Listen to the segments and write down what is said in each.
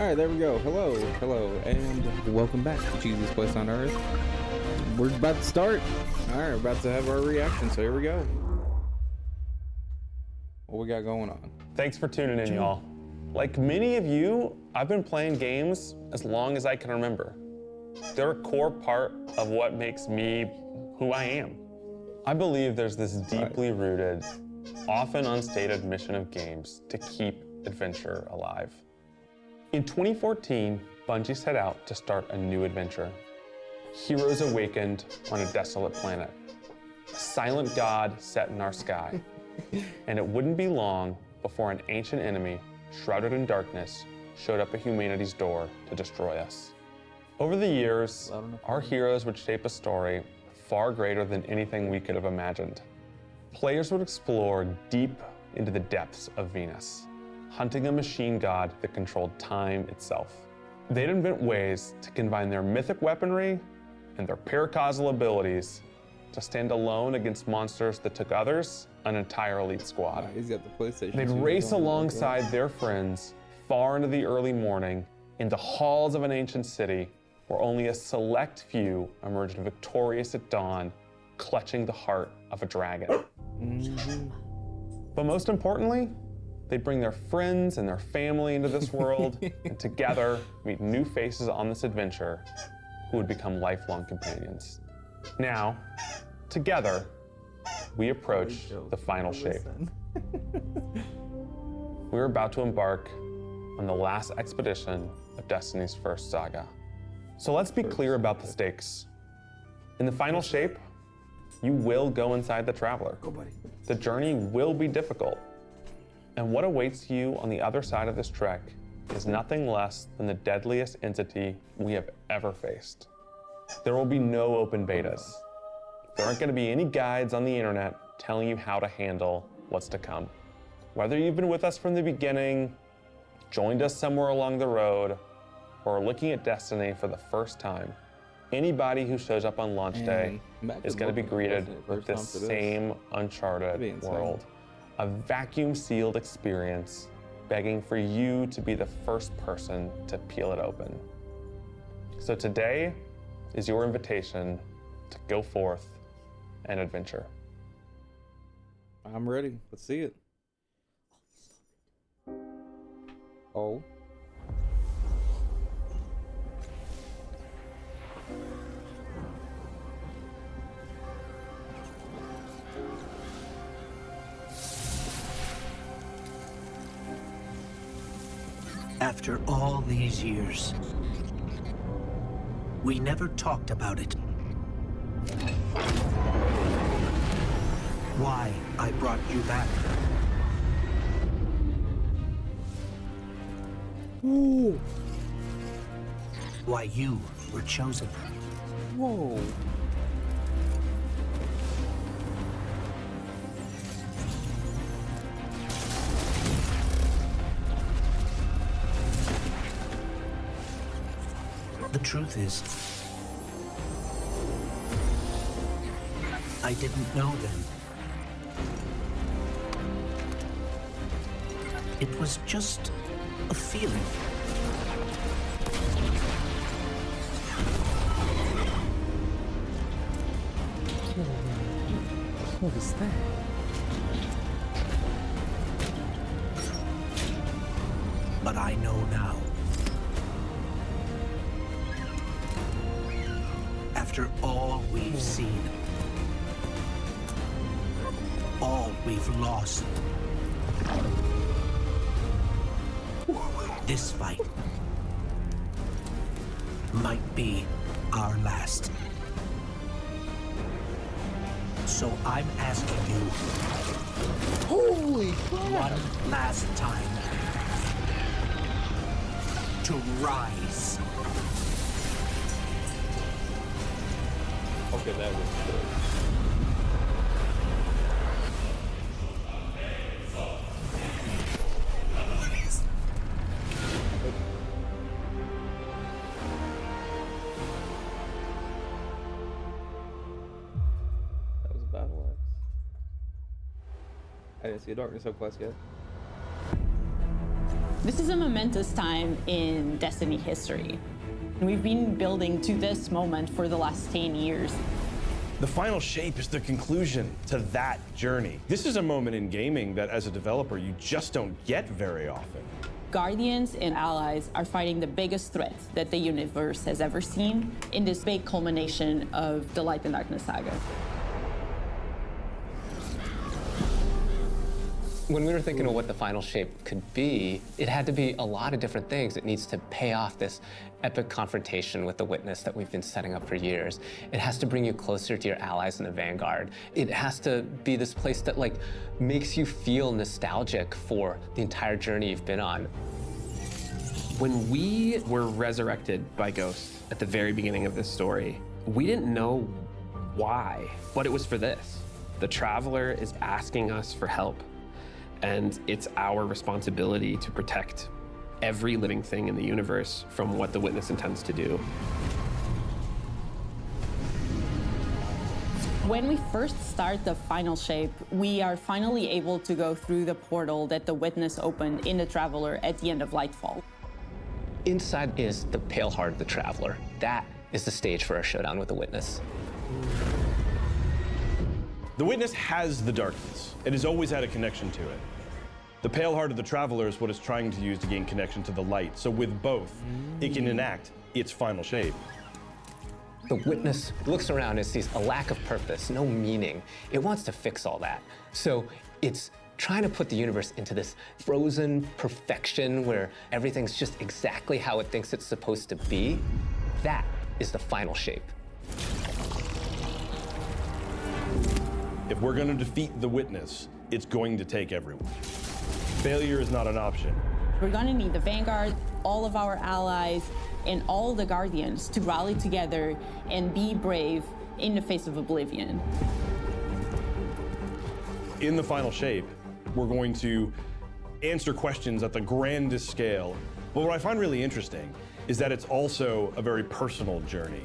Alright, there we go. Hello, and welcome back to Cheesiest Place on Earth. We're about to start. Alright, we're about to have our reaction, so here we go. What we got going on? Thanks for tuning in, y'all. Like many of you, I've been playing games as long as I can remember. They're a core part of what makes me who I am. I believe there's this deeply rooted, often unstated mission of games to keep adventure alive. In 2014, Bungie set out to start a new adventure. Heroes awakened on a desolate planet. A silent god set in our sky. And it wouldn't be long before an ancient enemy, shrouded in darkness, showed up at humanity's door to destroy us. Over the years, our heroes would shape a story far greater than anything we could have imagined. Players would explore deep into the depths of Venus, hunting a machine god that controlled time itself. They'd invent ways to combine their mythic weaponry and their paracausal abilities to stand alone against monsters that took others an entire elite squad. He's got the PlayStation. They'd race alongside their friends far into the early morning in the halls of an ancient city where only a select few emerged victorious at dawn, clutching the heart of a dragon. But most importantly, they'd bring their friends and their family into this world and together meet new faces on this adventure who would become lifelong companions. Now, together, we approach the final shape. We're about to embark on the last expedition of Destiny's first saga. So let's be clear about the stakes. In the final shape, you will go inside the Traveler. Go, buddy. The journey will be difficult. And what awaits you on the other side of this trek is nothing less than the deadliest entity we have ever faced. There will be no open betas. There aren't going to be any guides on the internet telling you how to handle what's to come. Whether you've been with us from the beginning, joined us somewhere along the road, or are looking at Destiny for the first time, anybody who shows up on launch day is going to be greeted with this same uncharted world. A vacuum-sealed experience begging for you to be the first person to peel it open. So today is your invitation to go forth and adventure. I'm ready. Let's see it. Oh. After all these years, we never talked about it. Why I brought you back. Ooh. Why you were chosen. Whoa. The truth is, I didn't know then. It was just a feeling. What is that? But I know now. After all we've seen, all we've lost, this fight might be our last. So I'm asking you, Holy crap! one last time, to rise. Okay, that was good. That was a battle axe. I didn't see a darkness up quest yet. This is a momentous time in Destiny history. We've been building to this moment for the last 10 years. The final shape is the conclusion to that journey. This is a moment in gaming that, as a developer, you just don't get very often. Guardians and allies are fighting the biggest threat that the universe has ever seen in this big culmination of the Light and Darkness saga. When we were thinking of what the final shape could be, it had to be a lot of different things. It needs to pay off this epic confrontation with the Witness that we've been setting up for years. It has to bring you closer to your allies in the Vanguard. It has to be this place that makes you feel nostalgic for the entire journey you've been on. When we were resurrected by Ghost at the very beginning of this story, we didn't know why, but it was for this. The Traveler is asking us for help. And it's our responsibility to protect every living thing in the universe from what the Witness intends to do. When we first start the final shape, we are finally able to go through the portal that the Witness opened in the Traveler at the end of Lightfall. Inside is the Pale Heart of the Traveler. That is the stage for our showdown with the Witness. The Witness has the darkness. It has always had a connection to it. The Pale Heart of the Traveler is what it's trying to use to gain connection to the light. So with both, it can enact its final shape. The Witness looks around and sees a lack of purpose, no meaning. It wants to fix all that. So it's trying to put the universe into this frozen perfection where everything's just exactly how it thinks it's supposed to be. That is the final shape. If we're going to defeat the Witness, it's going to take everyone. Failure is not an option. We're gonna need the Vanguard, all of our allies, and all the Guardians to rally together and be brave in the face of Oblivion. In the final shape, we're going to answer questions at the grandest scale. But what I find really interesting is that it's also a very personal journey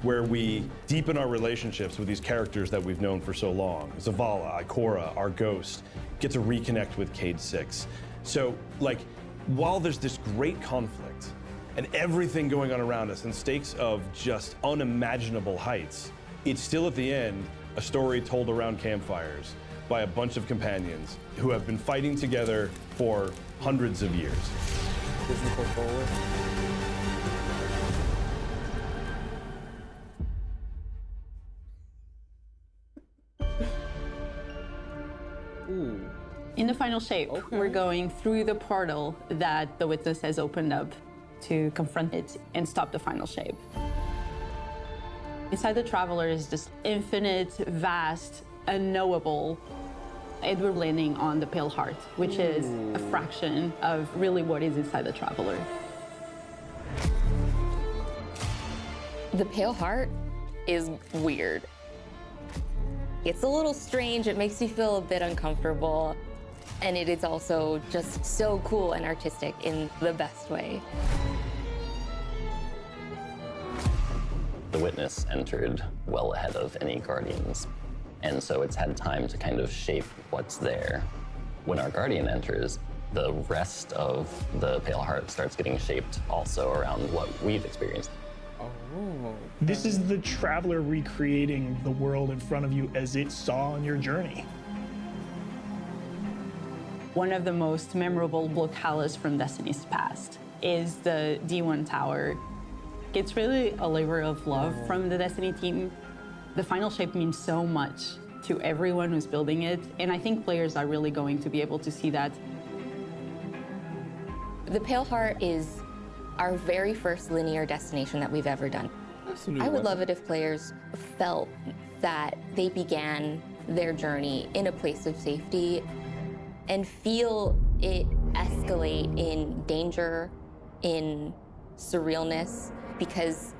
where we deepen our relationships with these characters that we've known for so long. Zavala, Ikora, our Ghost, get to reconnect with Cayde 6. So, while there's this great conflict and everything going on around us and stakes of just unimaginable heights, it's still at the end a story told around campfires by a bunch of companions who have been fighting together for hundreds of years. Disney portfolio. Ooh. In the final shape, we're going through the portal that the Witness has opened up to confront it and stop the final shape. Inside the Traveler is this infinite, vast, unknowable, and we're landing on the Pale Heart, which is a fraction of really what is inside the Traveler. The Pale Heart is weird. It's a little strange, it makes you feel a bit uncomfortable, and it is also just so cool and artistic in the best way. The Witness entered well ahead of any Guardians, and so it's had time to kind of shape what's there. When our Guardian enters, the rest of the Pale Heart starts getting shaped also around what we've experienced. This is the Traveler recreating the world in front of you as it saw on your journey. One of the most memorable locales from Destiny's past is the D1 Tower. It's really a labor of love from the Destiny team. The final shape means so much to everyone who's building it, and I think players are really going to be able to see that. The Pale Heart is our very first linear destination that we've ever done. I would love it if players felt that they began their journey in a place of safety and feel it escalate in danger, in surrealness, because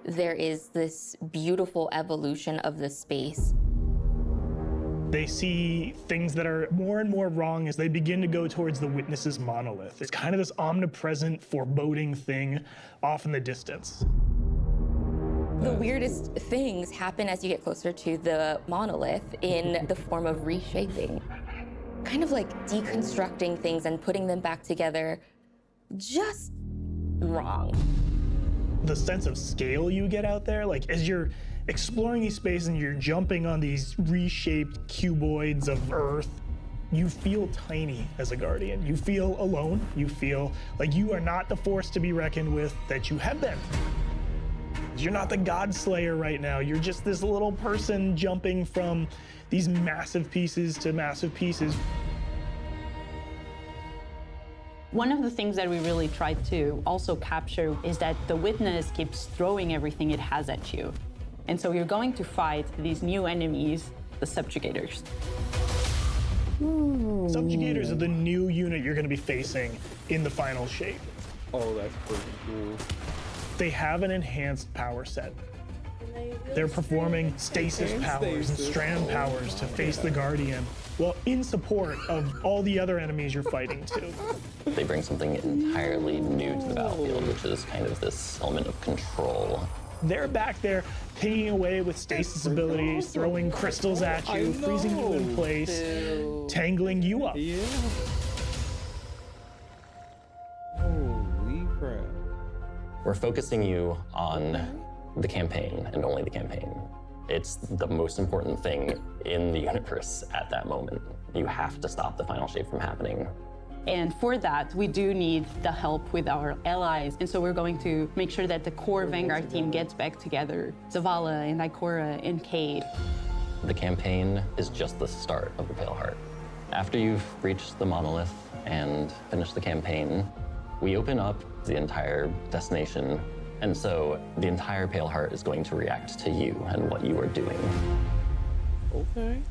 there is this beautiful evolution of the space. They see things that are more and more wrong as they begin to go towards the Witness's monolith. It's kind of this omnipresent, foreboding thing off in the distance. The weirdest things happen as you get closer to the monolith in the form of reshaping. Kind of like deconstructing things and putting them back together just wrong. The sense of scale you get out there, like as you're exploring these spaces and you're jumping on these reshaped cuboids of Earth, you feel tiny as a Guardian. You feel alone. You feel like you are not the force to be reckoned with that you have been. You're not the God Slayer right now. You're just this little person jumping from these massive pieces to massive pieces. One of the things that we really tried to also capture is that the Witness keeps throwing everything it has at you. And so you're going to fight these new enemies, the Subjugators. Subjugators are the new unit you're going to be facing in the final shape. Oh, that's pretty cool. They have an enhanced power set. They're performing stasis powers and strand powers to face the Guardian, well, in support of all the other enemies you're fighting too. They bring something entirely new to the battlefield, which is kind of this element of control. They're back there pinging away with stasis abilities, throwing crystals at you, freezing you in place, tangling you up. Yeah. Holy crap. We're focusing you on the campaign and only the campaign. It's the most important thing in the universe at that moment. You have to stop the final shape from happening. And for that, we do need the help with our allies. And so we're going to make sure that the core Vanguard team gets back together. Zavala and Ikora and Cade. The campaign is just the start of the Pale Heart. After you've reached the monolith and finished the campaign, we open up the entire destination. And so the entire Pale Heart is going to react to you and what you are doing. Okay.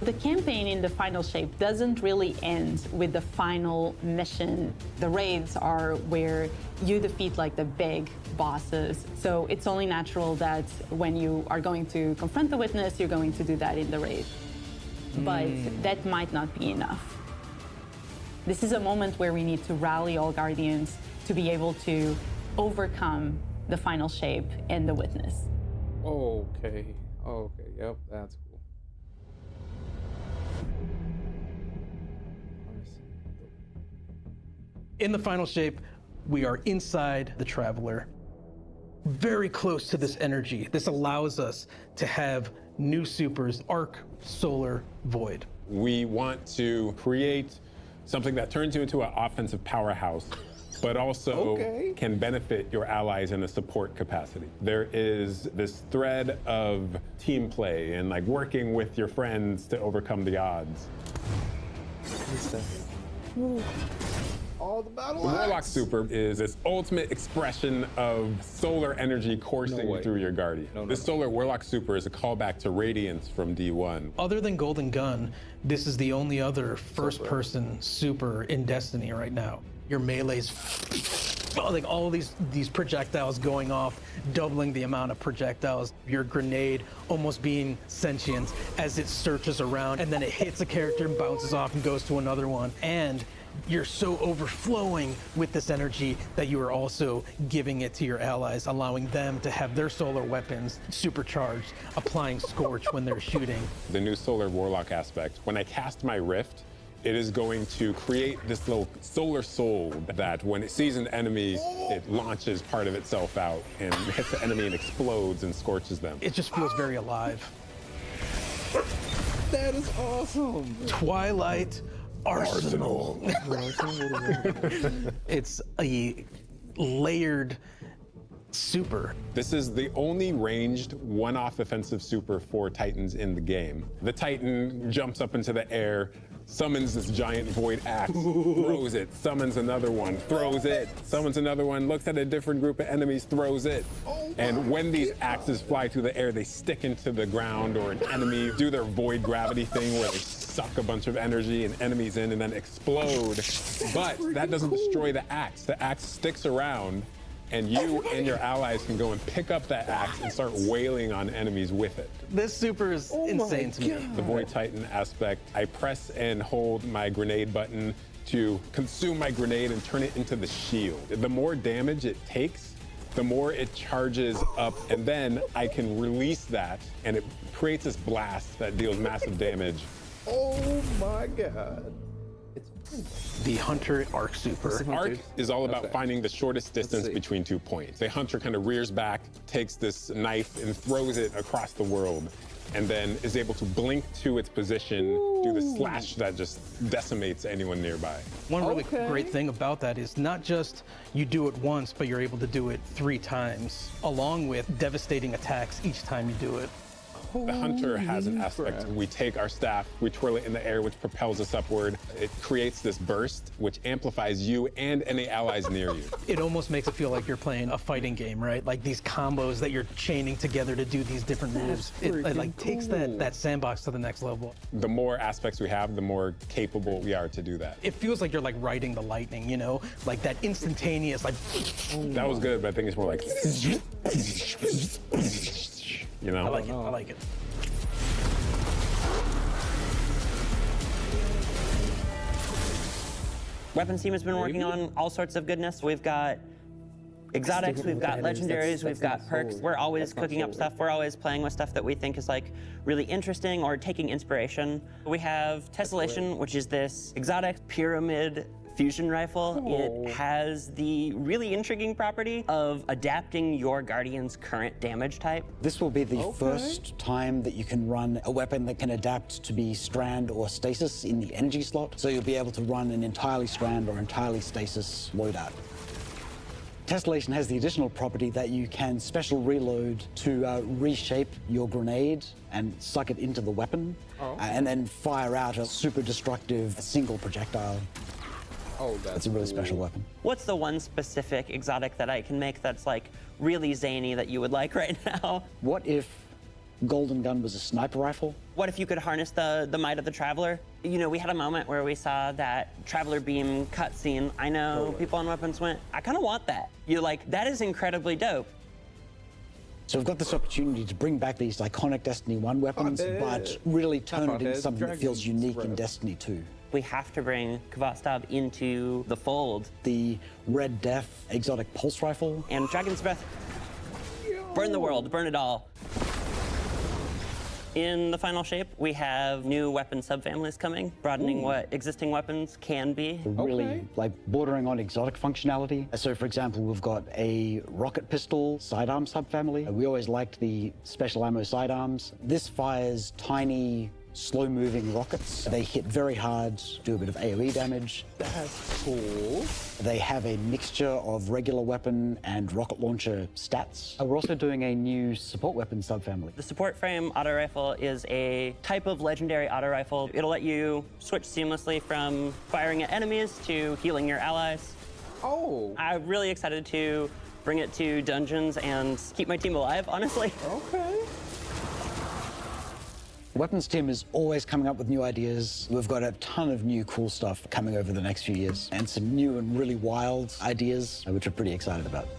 The campaign in the final shape doesn't really end with the final mission. The raids are where you defeat like the big bosses. So it's only natural that when you are going to confront the Witness, you're going to do that in the raid. But that might not be enough. This is a moment where we need to rally all Guardians to be able to overcome the final shape and the Witness. Okay. Okay. Yep. That's cool. In the final shape, we are inside the Traveler, very close to this energy. This allows us to have new supers, Arc, Solar, Void. We want to create something that turns you into an offensive powerhouse, but also can benefit your allies in a support capacity. There is this thread of team play and like working with your friends to overcome the odds. All the battle The Warlock Super is this ultimate expression of solar energy coursing through your Guardian. This Solar Warlock Super is a callback to Radiance from D1. Other than Golden Gun, this is the only other first-person super in Destiny right now. Your melee's like all these projectiles going off, doubling the amount of projectiles. Your grenade almost being sentient as it searches around, and then it hits a character and bounces off and goes to another one. And you're so overflowing with this energy that you are also giving it to your allies, allowing them to have their solar weapons supercharged, applying Scorch when they're shooting. The new Solar Warlock aspect, when I cast my Rift, it is going to create this little solar soul that when it sees an enemy, it launches part of itself out and hits the enemy and explodes and scorches them. It just feels very alive. That is awesome. Twilight Arsenal. It's a layered super. This is the only ranged one-off offensive super for Titans in the game. The Titan jumps up into the air, summons this giant void axe, throws it, summons another one, throws it, summons another one, looks at a different group of enemies, throws it. And when these axes fly through the air, they stick into the ground or an enemy, do their void gravity thing where they suck a bunch of energy and enemies in and then explode. But that doesn't destroy the axe. The axe sticks around and you and your allies can go and pick up that axe and start wailing on enemies with it. This super is insane to me. The Void Titan aspect, I press and hold my grenade button to consume my grenade and turn it into the shield. The more damage it takes, the more it charges up, and then I can release that, and it creates this blast that deals massive damage. Oh my god. It's The Hunter Arc Super. Arc is all about finding the shortest distance between 2 points. The hunter kind of rears back, takes this knife and throws it across the world, and then is able to blink to its position, do the slash that just decimates anyone nearby. One really great thing about that is not just you do it once, but you're able to do it 3 times, along with devastating attacks each time you do it. The hunter has an aspect. We take our staff, we twirl it in the air, which propels us upward. It creates this burst, which amplifies you and any allies near you. It almost makes it feel like you're playing a fighting game, right? Like these combos that you're chaining together to do these different moves. It like takes that sandbox to the next level. The more aspects we have, the more capable we are to do that. It feels like you're like riding the lightning, you know? Like that instantaneous, like... That was good, but I think it's more like... You know? I like it, I like it. Weapons team has been working on all sorts of goodness. We've got exotics, we've got legendaries, we've got perks. We're always cooking up stuff. We're always playing with stuff that we think is like really interesting or taking inspiration. We have Tessellation, which is this exotic pyramid fusion rifle. It has the really intriguing property of adapting your Guardian's current damage type. This will be the first time that you can run a weapon that can adapt to be strand or stasis in the energy slot. So you'll be able to run an entirely strand or entirely stasis loadout. Tessellation has the additional property that you can special reload to reshape your grenade and suck it into the weapon, and then fire out a super destructive single projectile. That's a really special weapon. What's the one specific exotic that I can make that's like really zany that you would like right now? What if Golden Gun was a sniper rifle? What if you could harness the might of the Traveler? You know, we had a moment where we saw that Traveler beam cutscene. I know people on Weapons went, I kind of want that. You're like, that is incredibly dope. So we've got this opportunity to bring back these iconic Destiny 1 weapons, but really turn it into something that feels unique in Destiny 2. We have to bring Khvost into the fold. The Red Death exotic pulse rifle. And Dragon's Breath. Burn the world, burn it all. In the final shape, we have new weapon subfamilies coming, broadening what existing weapons can be. Really, like, bordering on exotic functionality. So, for example, we've got a rocket pistol sidearm subfamily. We always liked the special ammo sidearms. This fires tiny, slow-moving rockets. They hit very hard, do a bit of AoE damage. That's cool. They have a mixture of regular weapon and rocket launcher stats. We're also doing a new support weapon subfamily. The support frame auto rifle is a type of legendary auto rifle. It'll let you switch seamlessly from firing at enemies to healing your allies. I'm really excited to bring it to dungeons and keep my team alive, honestly. Weapons team is always coming up with new ideas. We've got a ton of new cool stuff coming over the next few years, and some new and really wild ideas, which we're pretty excited about.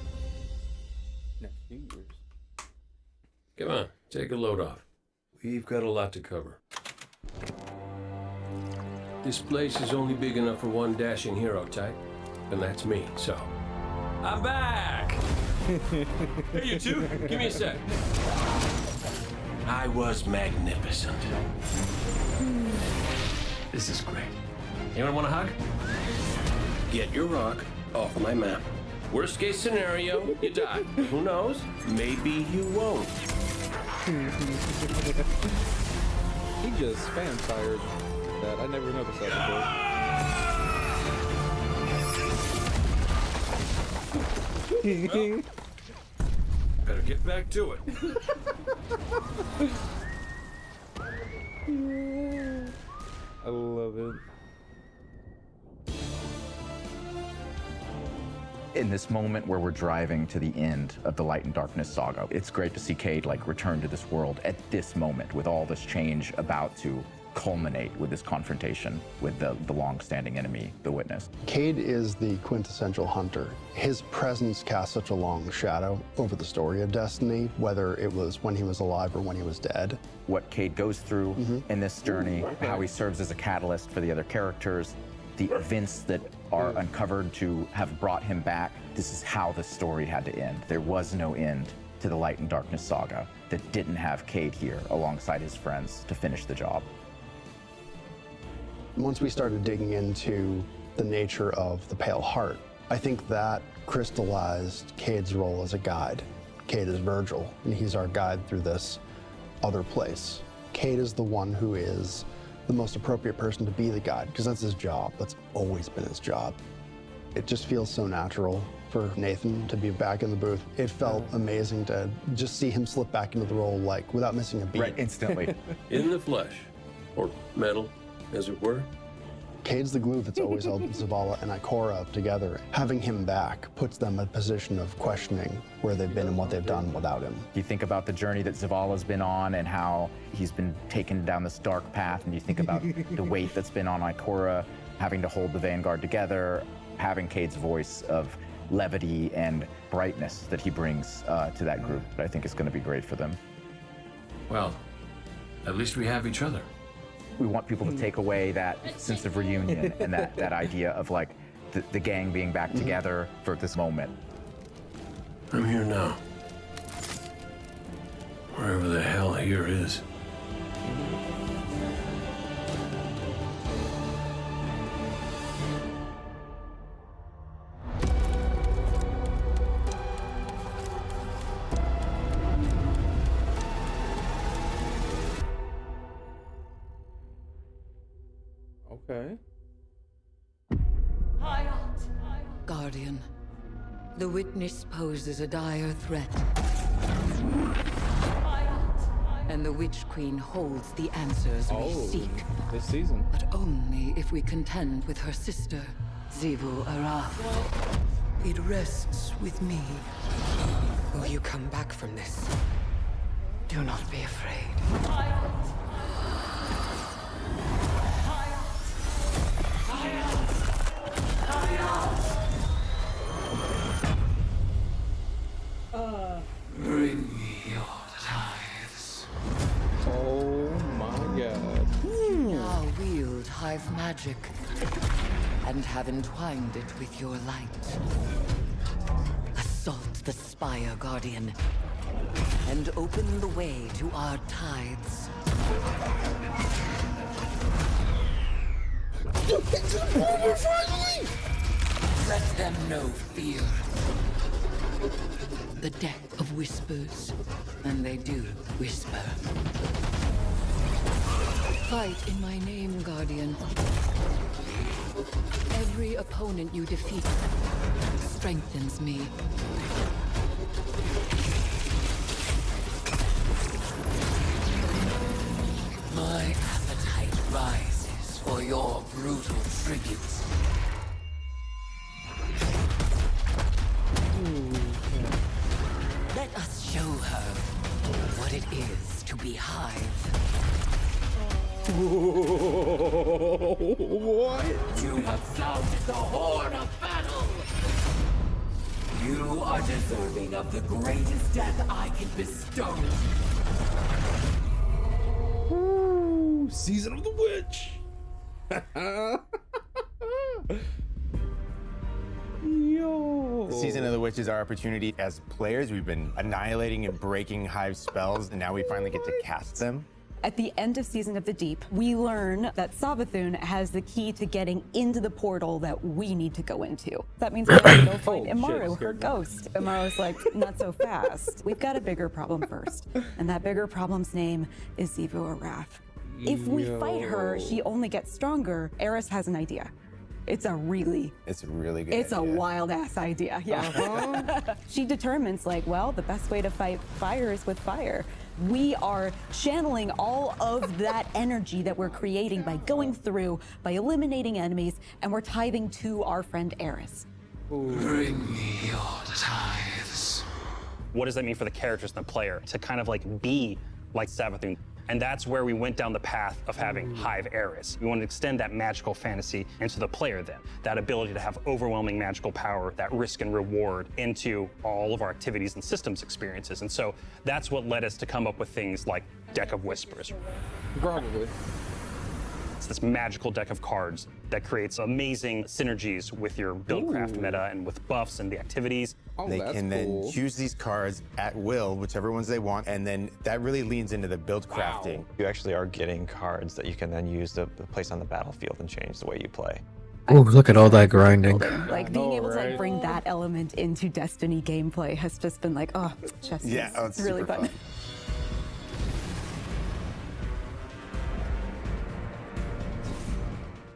Next few years. Come on, take a load off. We've got a lot to cover. This place is only big enough for one dashing hero type, and that's me, so... I'm back! Hey, you two, give me a sec. I was magnificent. This is great. Anyone want a hug? Get your rock off my map. Worst case scenario, you die. Who knows? Maybe you won't. He just spam fired that. I never noticed that before. Better get back to it. I love it. In this moment where we're driving to the end of the Light and Darkness saga, it's great to see Cayde like return to this world at this moment with all this change about to culminate with this confrontation with the long-standing enemy, the Witness. Cayde is the quintessential hunter. His presence casts such a long shadow over the story of Destiny, whether it was when he was alive or when he was dead. What Cayde goes through in this journey, how he serves as a catalyst for the other characters, the events that are uncovered to have brought him back. This is how the story had to end. There was no end to the Light and Darkness saga that didn't have Cayde here alongside his friends to finish the job. Once we started digging into the nature of the Pale Heart, I think that crystallized Cade's role as a guide. Cade is Virgil, and he's our guide through this other place. Cade is the one who is the most appropriate person to be the guide, because that's his job. That's always been his job. It just feels so natural for Nathan to be back in the booth. It felt amazing to just see him slip back into the role, like, without missing a beat. Right, instantly. In the flesh, or metal, as it were. Cade's the glue that's always held Zavala and Ikora together. Having him back puts them in a position of questioning where they've been and what they've done without him. You think about the journey that Zavala's been on and how he's been taken down this dark path, and you think about the weight that's been on Ikora, having to hold the Vanguard together, having Cade's voice of levity and brightness that he brings to that group, I think is going to be great for them. Well, at least we have each other. We want people to take away that sense of reunion and that idea of like the gang being back together for this moment. I'm here now. Wherever the hell here is. Okay. Guardian, the witness poses a dire threat. And the Witch Queen holds the answers we seek. This season. But only if we contend with her sister, Xivu Arath. It rests with me. Will you come back from this? Do not be afraid. Bring me your tithes. Oh my god. Now wield hive magic and have entwined it with your light. Assault the Spire, Guardian, and open the way to our tides. Let them know fear. The deck of whispers, and they do whisper. Fight in my name, Guardian. Every opponent you defeat strengthens me. My appetite rises for your brutal tribute. Let us show her what it is to be Hive. What? You have sounded the horn of battle! You are deserving of the greatest death I can bestow. Ooh, Season of the Witch. Yo. Season of the Witch is our opportunity as players. We've been annihilating and breaking Hive spells, and now we finally get to cast them. At the end of Season of the Deep, we learn that Savathun has the key to getting into the portal that we need to go into. That means we have to go find Imaru, her ghost. Imaru's like, not so fast. We've got a bigger problem first. And that bigger problem's name is Xivu Arath. If we fight her, she only gets stronger. Eris has an idea. It's a really good It's idea. a wild ass idea, yeah. She determines like, well, the best way to fight fire is with fire. We are channeling all of that energy that we're creating by going through, by eliminating enemies, and we're tithing to our friend Eris. Bring me your tithes. What does that mean for the characters and the player to kind of like be like Savathun? And that's where we went down the path of having Hive Eris. We want to extend that magical fantasy into the player then. That ability to have overwhelming magical power, that risk and reward into all of our activities and systems experiences. And so that's what led us to come up with things like Deck of Whispers. Probably. this magical deck of cards that creates amazing synergies with your Buildcraft meta and with buffs and the activities. They can then choose these cards at will, whichever ones they want, and then that really leans into the build crafting. You actually are getting cards that you can then use to place on the battlefield and change the way you play. Oh, look at all that grinding. Like being able to like bring that element into Destiny gameplay has just been like, oh, just it's really super fun.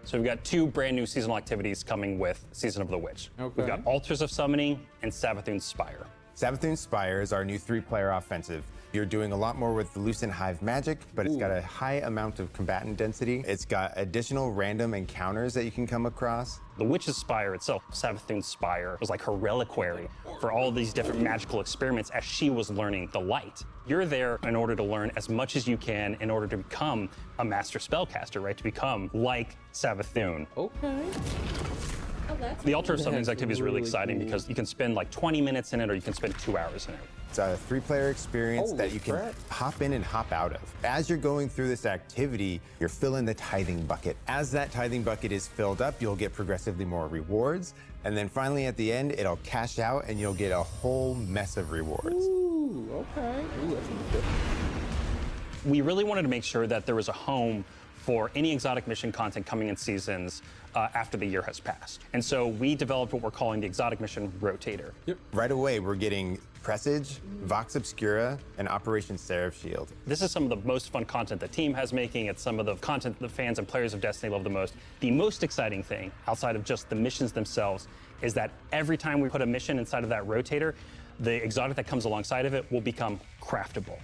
So we've got 2 brand new seasonal activities coming with Season of the Witch. We've got Altars of Summoning and Savathun's Spire. Savathun's Spire is our new 3-player offensive. You're doing a lot more with the Lucent Hive magic, but it's got a high amount of combatant density. It's got additional random encounters that you can come across. The Witch's Spire itself, Savathun's Spire, was like her reliquary for all these different magical experiments as she was learning the light. You're there in order to learn as much as you can in order to become a master spellcaster, right? To become like Savathun. Okay. The Altar of Summoning's activity is really exciting because you can spend like 20 minutes in it or you can spend 2 hours in it. It's a 3-player experience that you can hop in and hop out of. As you're going through this activity, you're filling the tithing bucket. As that tithing bucket is filled up, you'll get progressively more rewards. And then finally at the end, it'll cash out and you'll get a whole mess of rewards. Ooh, okay. Ooh, that's good. We really wanted to make sure that there was a home for any exotic mission content coming in seasons after the year has passed. And so we developed what we're calling the Exotic Mission Rotator. Right away, we're getting Presage, Vox Obscura, and Operation Seraph Shield. This is some of the most fun content the team has making. It's some of the content the fans and players of Destiny love the most. The most exciting thing, outside of just the missions themselves, is that every time we put a mission inside of that rotator, the exotic that comes alongside of it will become craftable.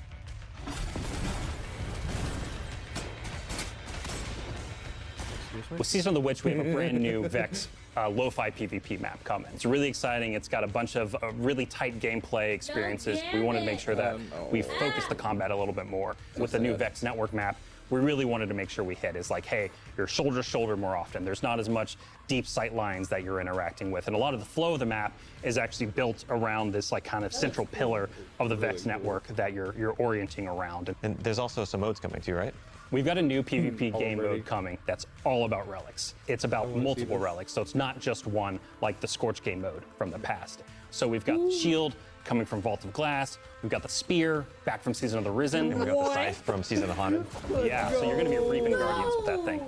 With Season of the Witch, we have a brand new Vex lo-fi PvP map coming. It's really exciting. It's got a bunch of really tight gameplay experiences. We wanted to make sure that we focus the combat a little bit more. With the new Vex network map, we really wanted to make sure we hit is like, hey, you're shoulder to shoulder more often. There's not as much deep sight lines that you're interacting with. And a lot of the flow of the map is actually built around this like kind of central pillar of the Vex network that you're orienting around. And there's also some modes coming too, right? We've got a new PvP game mode coming that's all about relics. It's about multiple relics, so it's not just one like the Scorch game mode from the past. So we've got the shield coming from Vault of Glass, we've got the spear back from Season of the Risen. And we got the scythe from Season of the Haunted. Yeah, so you're gonna be reaping guardians with that thing.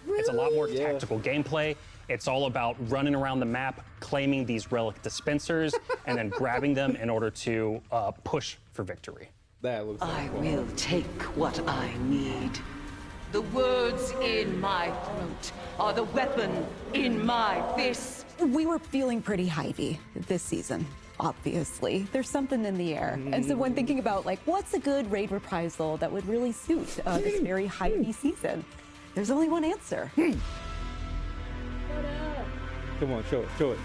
It's a lot more tactical gameplay. It's all about running around the map, claiming these relic dispensers, and then grabbing them in order to push for victory. That looks I will take what I need. The words in my throat are the weapon in my fist. We were feeling pretty Hivey this season, obviously. There's something in the air. And so when thinking about like, what's a good raid reprisal that would really suit this very Hivey season, there's only one answer. Come on, show it, show it.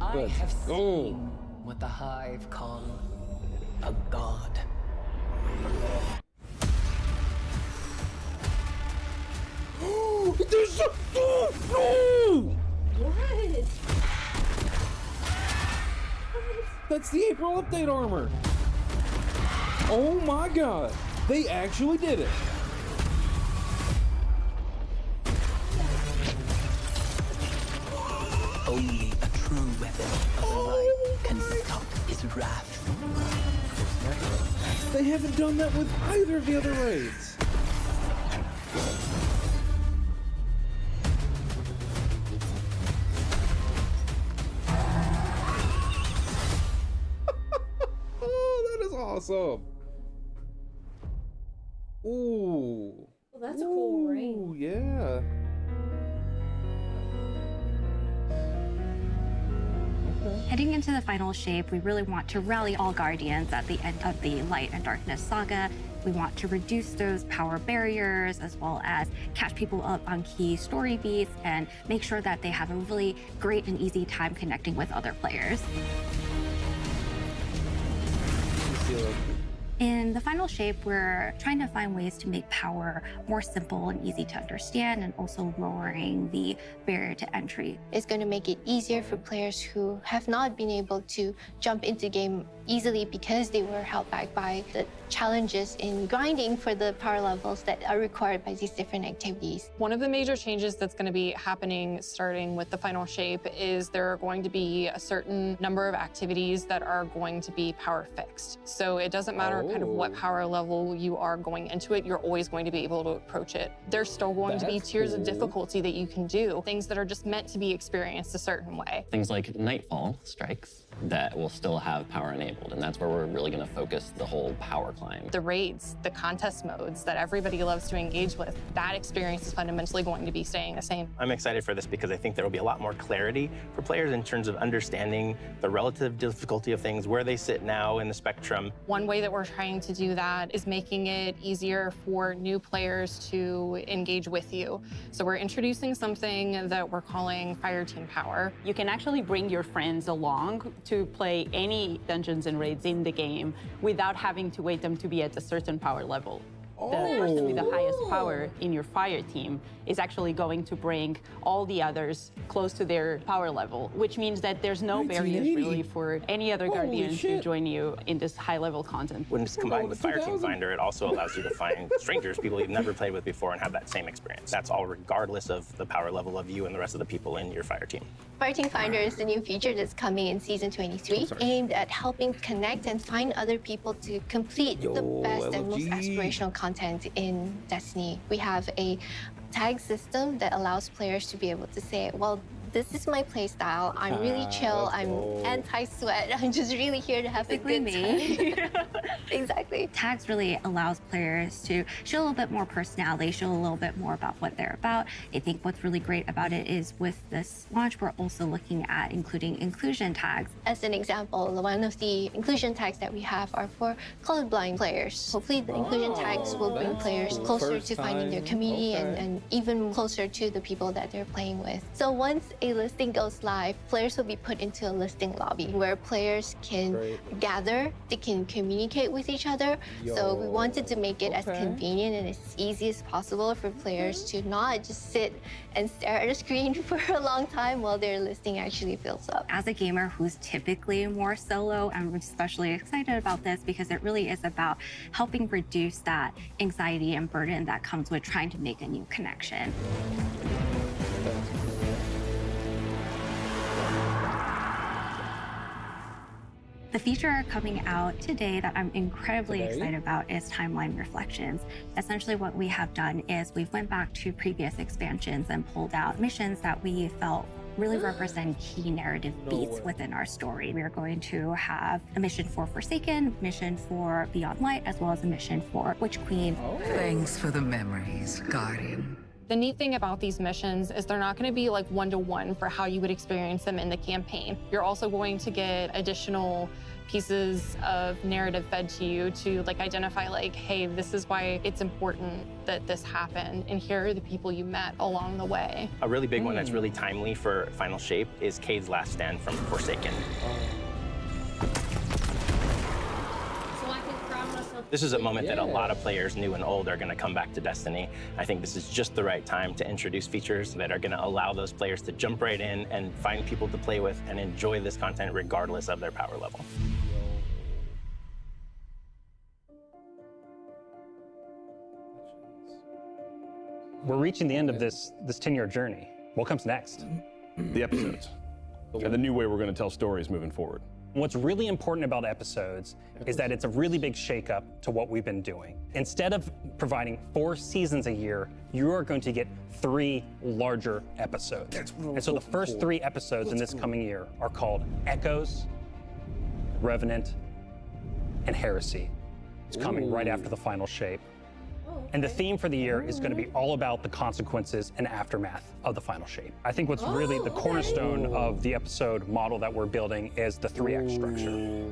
I have seen what the Hive call a god. There's a... no! What? That's the April update armor. Oh my god. They actually did it. Only a true weapon of the light can stop his wrath. They haven't done that with either of the other raids. Oh, that is awesome. Ooh. Well, that's a cool ring. Ooh, yeah. Heading into the final shape, we really want to rally all Guardians at the end of the Light and Darkness saga. We want to reduce those power barriers as well as catch people up on key story beats and make sure that they have a really great and easy time connecting with other players. In the final shape, we're trying to find ways to make power more simple and easy to understand and also lowering the barrier to entry. It's going to make it easier for players who have not been able to jump into game easily because they were held back by the challenges in grinding for the power levels that are required by these different activities. One of the major changes that's going to be happening starting with the final shape is there are going to be a certain number of activities that are going to be power fixed. So it doesn't matter kind of what power level you are going into it, you're always going to be able to approach it. There's still going to be tiers of difficulty that you can do, things that are just meant to be experienced a certain way. Things like Nightfall strikes that will still have power enabled, and that's where we're really going to focus the whole power climb. The raids, the contest modes that everybody loves to engage with, that experience is fundamentally going to be staying the same. I'm excited for this because I think there will be a lot more clarity for players in terms of understanding the relative difficulty of things, where they sit now in the spectrum. One way that we're trying to do that is making it easier for new players to engage with you. So we're introducing something that we're calling Fireteam Power. You can actually bring your friends along to play any dungeons and raids in the game without having to wait them to be at a certain power level. The person with the highest power in your fire team is actually going to bring all the others close to their power level, which means that there's no barriers really for any other guardians to join you in this high-level content. When it's combined with Fireteam Finder, it also allows you to find strangers, people you've never played with before, and have that same experience. That's all regardless of the power level of you and the rest of the people in your fire team. Fireteam Finder is the new feature that's coming in Season 23, aimed at helping connect and find other people to complete the best and most aspirational content in Destiny. We have a tag system that allows players to be able to say, well, this is my play style. I'm really chill. I'm anti-sweat. I'm just really here to have a good time. Exactly. Tags really allows players to show a little bit more personality, show a little bit more about what they're about. I think what's really great about it is with this launch, we're also looking at including inclusion tags. As an example, one of the inclusion tags that we have are for colorblind players. Hopefully the inclusion tags will bring players closer to finding their community and even closer to the people that they're playing with. So once a listing goes live, players will be put into a listing lobby where players can gather, they can communicate with each other. So we wanted to make it as convenient and as easy as possible for players to not just sit and stare at a screen for a long time while their listing actually fills up. As a gamer who's typically more solo, I'm especially excited about this because it really is about helping reduce that anxiety and burden that comes with trying to make a new connection. The feature coming out today that I'm incredibly excited about is Timeline Reflections. Essentially what we have done is we've went back to previous expansions and pulled out missions that we felt really represent key narrative beats within our story. We are going to have a mission for Forsaken, mission for Beyond Light, as well as a mission for Witch Queen. Thanks for the memories, Guardian. The neat thing about these missions is they're not going to be like one-to-one for how you would experience them in the campaign. You're also going to get additional pieces of narrative fed to you to like identify like, hey, this is why it's important that this happened, and here are the people you met along the way. A really big one that's really timely for Final Shape is Cayde's last stand from Forsaken. This is a moment that a lot of players, new and old, are going to come back to Destiny. I think this is just the right time to introduce features that are going to allow those players to jump right in and find people to play with and enjoy this content regardless of their power level. We're reaching the end of this 10-year journey. What comes next? The episodes. And the new way we're going to tell stories moving forward. What's really important about episodes is that it's a really big shakeup to what we've been doing. Instead of providing 4 seasons a year, you are going to get 3 larger episodes. And so the first 3 episodes in this coming year are called Echoes, Revenant, and Heresy. It's coming right after the Final Shape. And the theme for the year is going to be all about the consequences and aftermath of the Final Shape. I think what's really the cornerstone of the episode model that we're building is the 3-act structure.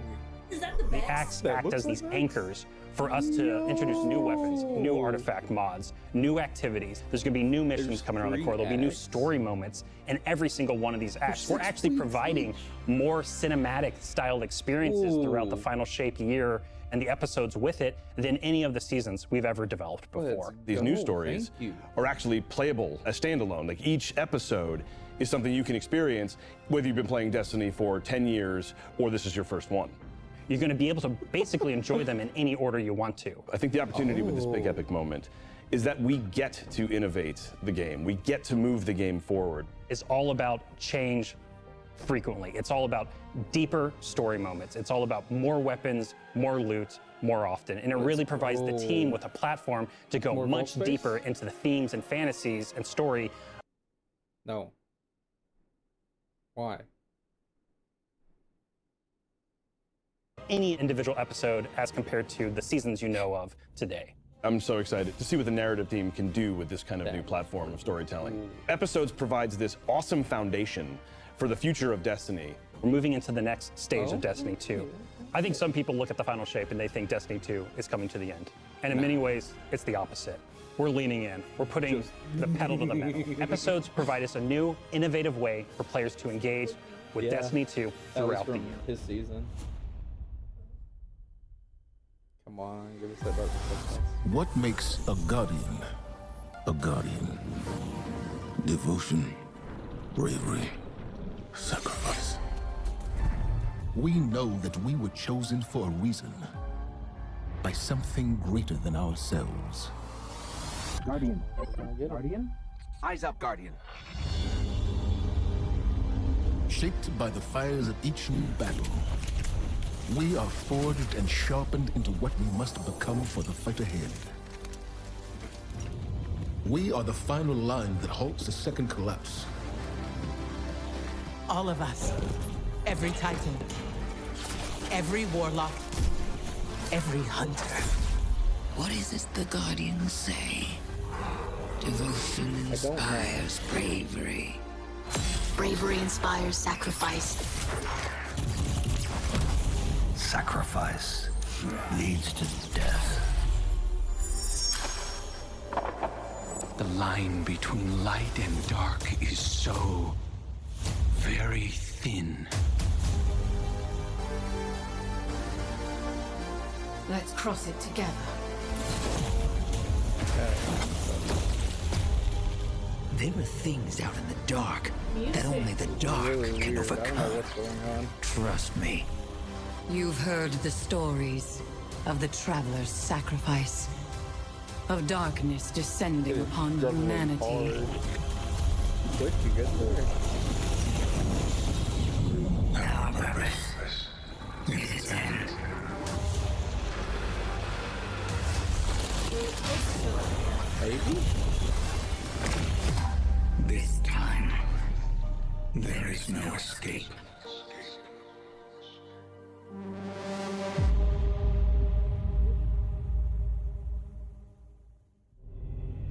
The acts act as these anchors for us to introduce new weapons, new artifact mods, new activities. There's going to be new missions coming around the core. There'll be new story moments in every single one of these acts. We're actually providing more cinematic styled experiences throughout the Final Shape year and the episodes with it than any of the seasons we've ever developed before. These new stories are actually playable as standalone. Like each episode is something you can experience whether you've been playing Destiny for 10 years or this is your first one. You're going to be able to basically enjoy them in any order you want to. I think the opportunity with this big epic moment is that we get to innovate the game. We get to move the game forward. It's all about change frequently. It's all about deeper story moments. It's all about more weapons, more loot, more often. And it really provides the team with a platform to go much deeper into the themes and fantasies and story. No. Why? Any individual episode as compared to the seasons you know of today. I'm so excited to see what the narrative team can do with this kind of new platform of storytelling. Episodes provides this awesome foundation for the future of Destiny. We're moving into the next stage of Destiny 2. I think some people look at the final shape and they think Destiny 2 is coming to the end. And in many ways, it's the opposite. We're leaning in. We're putting the pedal to the metal. Episodes provide us a new, innovative way for players to engage with Destiny 2 throughout the year. His season. Come on, give us that dark substance. What makes a guardian a guardian? Devotion, bravery, sacrifice. We know that we were chosen for a reason, by something greater than ourselves. Guardian. Guardian? Eyes up, Guardian. Shaped by the fires of each new battle, we are forged and sharpened into what we must become for the fight ahead. We are the final line that halts the second collapse. All of us. Every Titan. Every Warlock. Every Hunter. What is it the Guardians say? Devotion inspires bravery. Bravery inspires sacrifice. Sacrifice leads to death. The line between light and dark is so very thin. Let's cross it together. There are things out in the dark that only the dark can overcome. Trust me. You've heard the stories of the Traveler's sacrifice, of darkness descending upon humanity. Now the rest is its end. This time, there is no escape.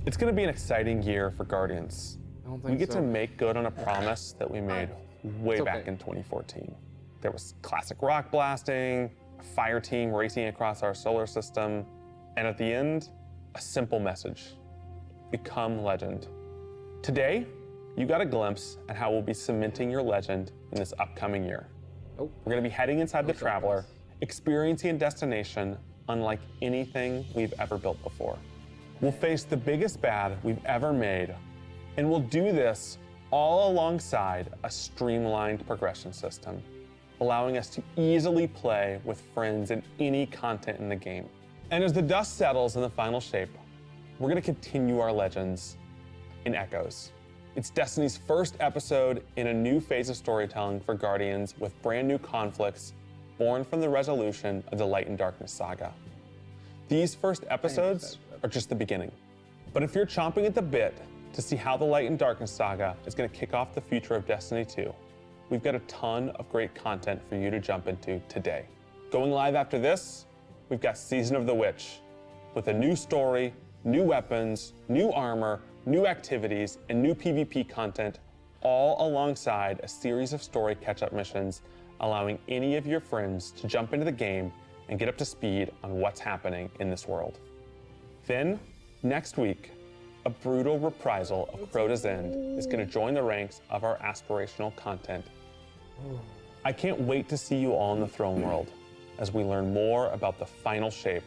It's going to be an exciting year for Guardians. We get so. to make good on a promise that we made way back in 2014. There was classic rock blasting, a fire team racing across our solar system, and at the end, a simple message: become legend. Today, you got a glimpse at how we'll be cementing your legend in this upcoming year. We're going to be heading inside the Traveler, experiencing a destination unlike anything we've ever built before. We'll face the biggest bad we've ever made, and we'll do this all alongside a streamlined progression system, allowing us to easily play with friends in any content in the game. And as the dust settles in the final shape, we're going to continue our legends in Echoes. It's Destiny's first episode in a new phase of storytelling for Guardians, with brand new conflicts born from the resolution of the Light and Darkness saga. These first episodes are just the beginning. But if you're chomping at the bit to see how the Light and Darkness saga is going to kick off the future of Destiny 2, we've got a ton of great content for you to jump into today. Going live after this, we've got Season of the Witch, with a new story, new weapons, new armor, new activities, and new PvP content, all alongside a series of story catch-up missions, allowing any of your friends to jump into the game and get up to speed on what's happening in this world. Then, next week, a brutal reprisal of Crota's End is going to join the ranks of our aspirational content. I can't wait to see you all in the Throne World as we learn more about the final shape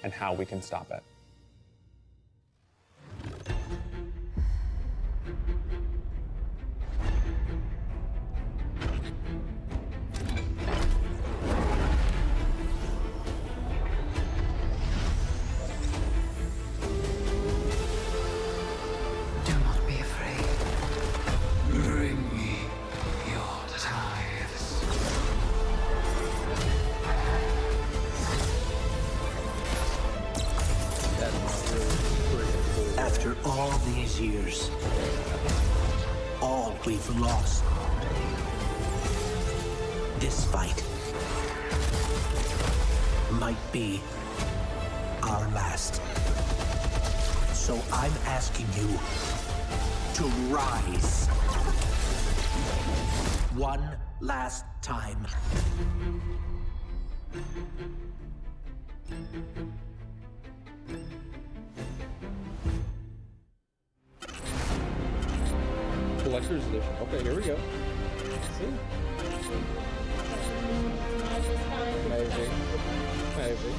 and how we can stop it. After all these years, all we've lost, this fight might be our last. So I'm asking you to rise one last time. Collector's edition. Okay, here we go. Let's see. Maybe. Maybe.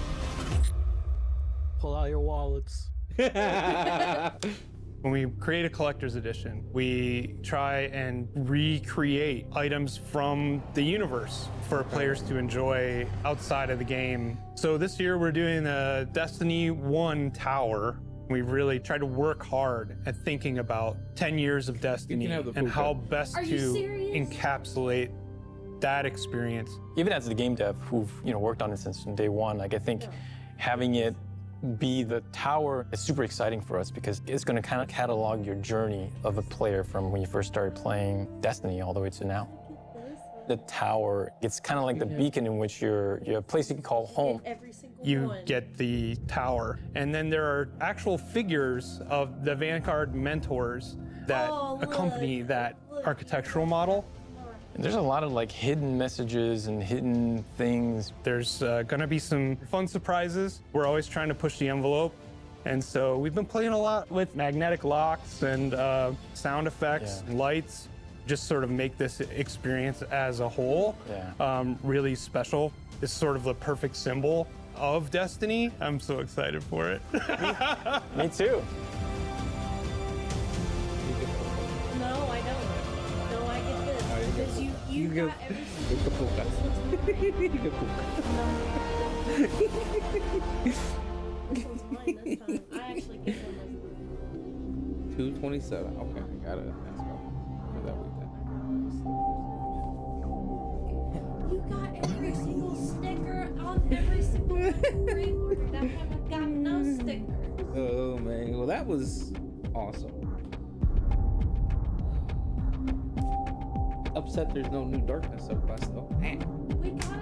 Pull out your wallets. When we create a collector's edition, we try and recreate items from the universe for players to enjoy outside of the game. So this year we're doing a Destiny 1 tower. We really try to work hard at thinking about 10 years of Destiny and how best to encapsulate that experience. Even as the game dev who've worked on it since day one, like I think having it be the tower is super exciting for us because it's going to kind of catalog your journey of a player from when you first started playing Destiny all the way to now. The tower, it's kind of like the beacon in which you're a place you can call home. You get the tower, and then there are actual figures of the Vanguard mentors that accompany that architectural model. And there's a lot of like hidden messages and hidden things. There's gonna be some fun surprises. We're always trying to push the envelope. And so we've been playing a lot with magnetic locks and sound effects and lights, just sort of make this experience as a whole really special. It's sort of the perfect symbol of Destiny. I'm so excited for it. Me too. No, I don't. No, I get this. Because you got every single one. This one's mine this time. I actually get one. 227. Okay, got it. Let's go. For that week then. You got every single sticker on every single frame order. That time I got no stickers. Oh man, well that was awesome. Upset there's no new Darkness so quest though. We got it.